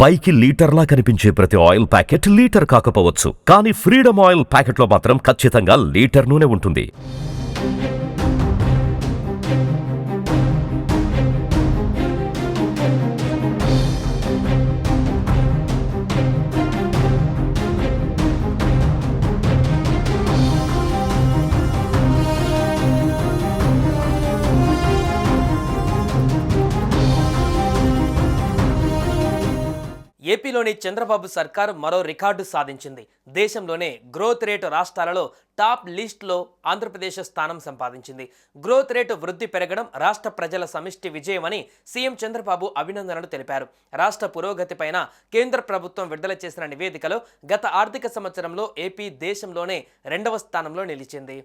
పైకి లీటర్లా కనిపించే ప్రతి ఆయిల్ ప్యాకెట్ లీటర్ కాకపోవచ్చు, కానీ ఫ్రీడమ్ ఆయిల్ ప్యాకెట్లో మాత్రం ఖచ్చితంగా లీటర్ నూనె ఉంటుంది. ఏపీలోని చంద్రబాబు సర్కార్ మరో రికార్డు సాధించింది. దేశంలోనే గ్రోత్ రేటు రాష్ట్రాలలో టాప్ లిస్టులో ఆంధ్రప్రదేశ్ స్థానం సంపాదించింది. గ్రోత్ రేటు వృద్ధి పెరగడం రాష్ట్ర ప్రజల సమిష్టి విజయమని సీఎం చంద్రబాబు అభినందనలు తెలిపారు. రాష్ట్ర పురోగతిపైన కేంద్ర ప్రభుత్వం విడుదల చేసిన నివేదికలో గత ఆర్థిక సంవత్సరంలో ఏపీ దేశంలోనే 2వ స్థానంలో నిలిచింది.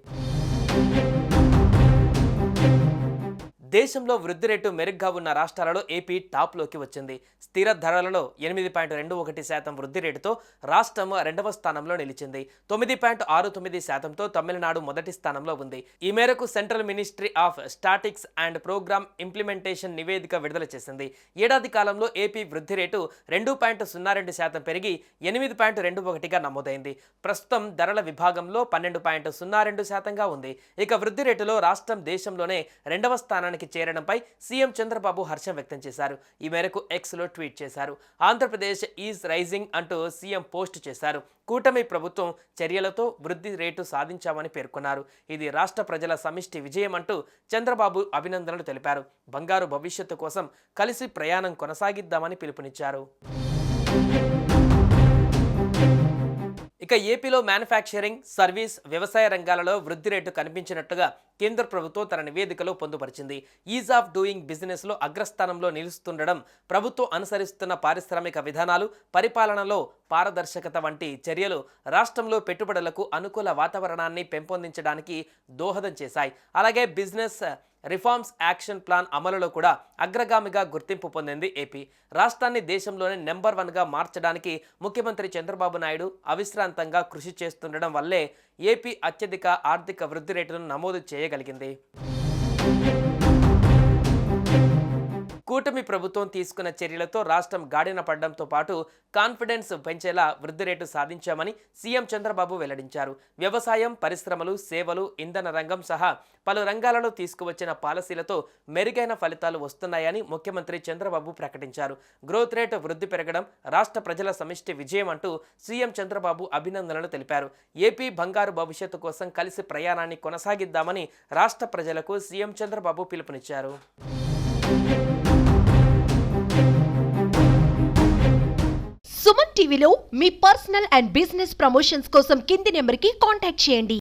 దేశంలో వృద్ధి రేటు మెరుగ్గా ఉన్న రాష్ట్రాలలో ఏపీ టాప్లోకి వచ్చింది. స్థిర ధరలలో 8.21% వృద్ధి రేటుతో రాష్ట్రం 2వ స్థానంలో నిలిచింది. 9.69%తో తమిళనాడు మొదటి స్థానంలో ఉంది. ఈ మేరకు central ministry of statics and programme implementation నివేదిక విడుదల చేసింది. ఏడాది కాలంలో ఏపీ వృద్ధి రేటు 2.02% పెరిగి 8.21గా నమోదైంది. ప్రస్తుతం ధరల విభాగంలో 12.02%గా ఉంది. ఇక వృద్ధి రేటులో రాష్ట్రం దేశంలోనే 2వ స్థానానికి చేరడంపై సీఎం చంద్రబాబు హర్షం వ్యక్తం చేశారు. ఈ మేరకు ఎక్స్లో ట్వీట్ చేశారు. ఆంధ్రప్రదేశ్ ఈజ్ రైజింగ్ అంటూ సీఎం పోస్ట్ చేశారు. కూటమి ప్రభుత్వం చర్యలతో వృద్ధి రేటు సాధించామని పేర్కొన్నారు. ఇది రాష్ట్ర ప్రజల సమిష్టి విజయం అంటూ చంద్రబాబు అభినందనలు తెలిపారు. బంగారు భవిష్యత్తు కోసం కలిసి ప్రయాణం కొనసాగిద్దామని పిలుపునిచ్చారు. ఇక ఏపీలో మ్యానుఫ్యాక్చరింగ్, సర్వీస్, వ్యవసాయ రంగాలలో వృద్ధి రేటు కనిపించినట్టుగా కేంద్ర ప్రభుత్వం తన నివేదికలో పొందుపరిచింది. ఈజ్ ఆఫ్ డూయింగ్ బిజినెస్లో అగ్రస్థానంలో నిలుస్తుండడం, ప్రభుత్వం అనుసరిస్తున్న పారిశ్రామిక విధానాలు, పరిపాలనలో పారదర్శకత వంటి చర్యలు రాష్ట్రంలో పెట్టుబడులకు అనుకూల వాతావరణాన్ని పెంపొందించడానికి దోహదం చేశాయి. అలాగే బిజినెస్ రిఫార్మ్స్ యాక్షన్ ప్లాన్ అమలులో కూడా అగ్రగామిగా గుర్తింపు పొందింది ఏపీ. రాష్ట్రాన్ని దేశంలోనే నెంబర్ 1గా మార్చడానికి ముఖ్యమంత్రి చంద్రబాబు నాయుడు అవిశ్రాంతంగా కృషి చేస్తుండడం వల్లే ఏపీ అత్యధిక ఆర్థిక వృద్ధి రేటును నమోదు చేయగలిగింది. కూటమి ప్రభుత్వం తీసుకున్న చర్యలతో రాష్ట్రం గాడిన పడడంతో పాటు కాన్ఫిడెన్స్ పెంచేలా వృద్ధి రేటు సాధించామని సీఎం చంద్రబాబు వెల్లడించారు. వ్యవసాయం, పరిశ్రమలు, సేవలు, ఇంధన రంగం సహా పలు రంగాలలో తీసుకువచ్చిన పాలసీలతో మెరుగైన ఫలితాలు వస్తున్నాయని ముఖ్యమంత్రి చంద్రబాబు ప్రకటించారు. గ్రోత్ రేటు వృద్ధి పెరగడం రాష్ట్ర ప్రజల సమిష్టి విజయం అంటూ సీఎం చంద్రబాబు అభినందనలు తెలిపారు. ఏపీ బంగారు భవిష్యత్తు కోసం కలిసి ప్రయాణాన్ని కొనసాగిద్దామని రాష్ట్ర ప్రజలకు సీఎం చంద్రబాబు పిలుపునిచ్చారు. సుమన్ టీవీలో మీ పర్సనల్ అండ్ బిజినెస్ ప్రమోషన్స్ కోసం కింది నెంబర్కి కాంటాక్ట్ చేయండి.